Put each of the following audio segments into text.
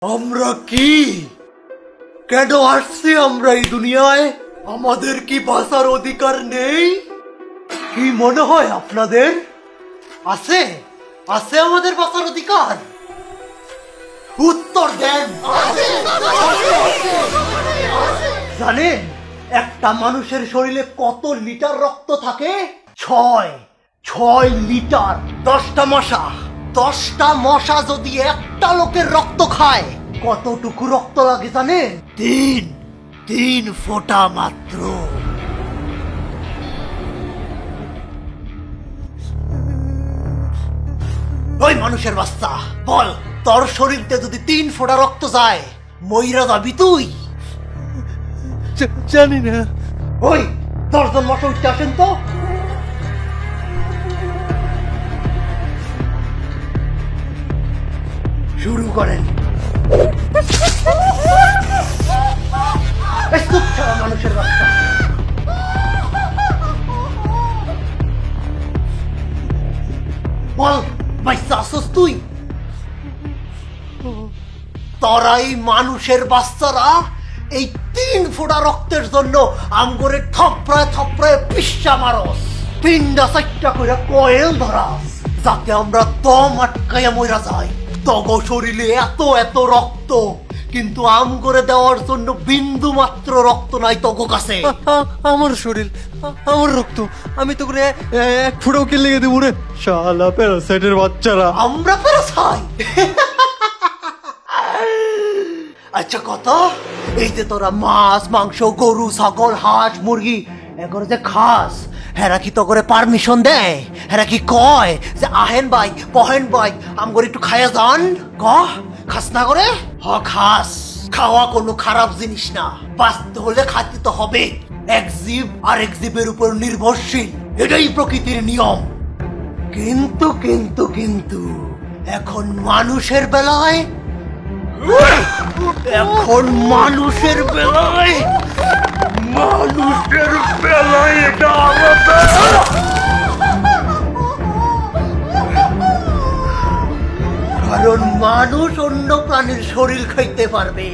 আমরা কি কেন আসছি আমরা এই দুনিয়ায়? আমাদের কি বাঁচার অধিকার নেই? কি মনে হয় আপনাদের? আছে আছে আমাদের বাঁচার অধিকার? উত্তর দেন। জানেন একটা মানুষের শরীরে কত লিটার রক্ত থাকে? 6 লিটার। 10টা মশা যদি একটা লোকের রক্ত খায় কতটুকু রক্ত লাগে জানেন? তিন ফোঁটা মাত্র। ওই মানুষের বাচ্চা বল, তোর শরীরতে যদি 3 ফোঁটা রক্ত যায় মইরা যাবি তুই? জানি না। ওই 10 জন মশা উঠতে আসেন তো। শুরু করেন। মানুষের বাচ্চা বল, বাচ্চা আসস তুই? তোরাই মানুষের বাচ্চারা এই 3 ফোঁটা রক্তের জন্য আমগরে থপড়ায় পিসা মারস, 3টা করে কয়েল ধরাস, যাতে আমরা দম আটকাইয়া মইরা যাই। তগ শরীরে এত রক্ত, কিন্তু আম করে দেওয়ার জন্য বিন্দু মাত্র রক্ত নাই তগ কাছে। আমার শরীর, আমার রক্ত, আমি তো করে 1 ফোঁটাও কে লেগে দেবো রে শালা প্যারাসাইটের বাচ্চারা। আমরা প্যারাসাইট? আচ্ছা কত, এই যে তোরা মাছ মাংস গরু ছাগল হাঁস মুরগি এগুলো যে খাস, হেরা কি তো করে পারমিশন দেয়? হেরা কি কয় যে আহেন ভাই পহেন ভাই আমগরে একটু খাইয়া যান? খাস না করে? খাস। খাওয়া কোনো খারাপ জিনিস না, বাঁচতে হলে খাইতে তো হবে। এক জীব আরেক জীবের উপর নির্ভরশীল, এটাই প্রকৃতির নিয়ম। কিন্তু এখন মানুষের বেলায় এটা আলাদা। কারণ মানুষ অন্য প্রাণীর শরীর খাইতে পারবে,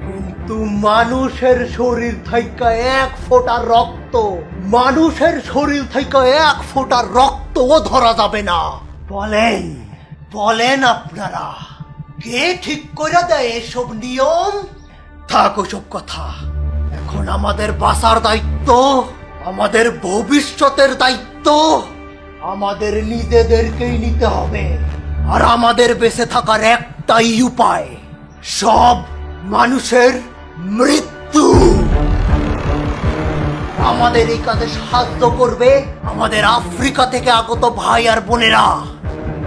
কিন্তু মানুষের শরীর থেকে 1 ফোঁটা রক্ত, মানুষের শরীর থেকে 1 ফোঁটা রক্তও ধরা যাবে না। বলেন আপনারা, কে ঠিক করে দেয় এসব নিয়ম? থাক ওসব কথা, এখন আমাদের বাঁচার দায়িত্ব, আমাদের ভবিষ্যতের দায়িত্ব আমাদের নিজেদেরকেই নিতে হবে। আর আমাদের বেঁচে থাকার একটাই উপায়, সব মানুষের মৃত্যু। আমাদের এই কাজে সাহায্য করবে আমাদের আফ্রিকা থেকে আগত ভাই আর বোনেরা,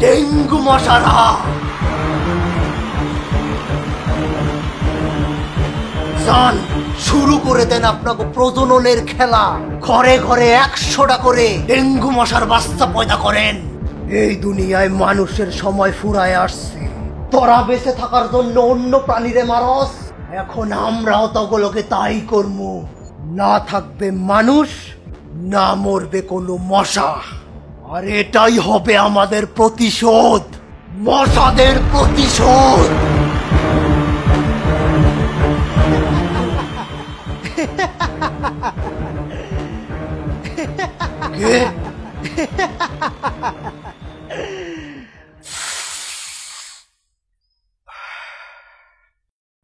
ডেঙ্গু মশারা। শুরু করে দেন আপনাকে প্রজননের খেলা, ঘরে ঘরে 100টা করে ডেঙ্গু মশার বাচ্চা পয়দা করেন। এই দুনিয়ায় মানুষের সময় ফুরায় আসছে, তোরা বেঁচে থাকার জন্য অন্য প্রাণীরে মারস, এখন আমরাও তগুলোকে তাই করবো। না থাকবে মানুষ, না মরবে কোনো মশা, আর এটাই হবে আমাদের প্রতিশোধ, মশাদের প্রতিশোধ।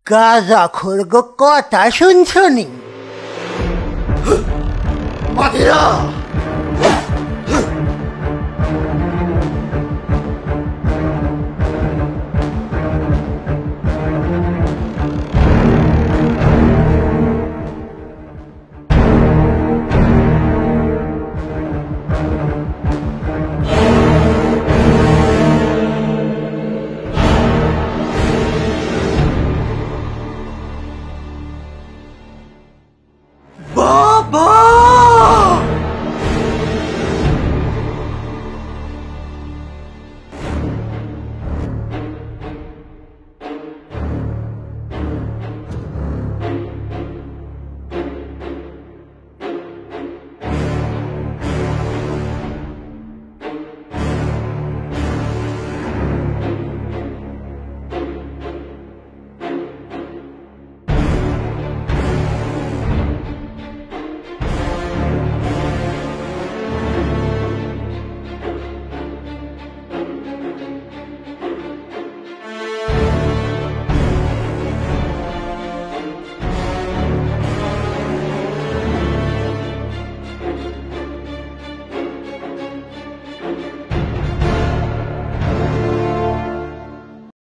গাঁজাখোর গো কথা শুনছনি? বাকিরা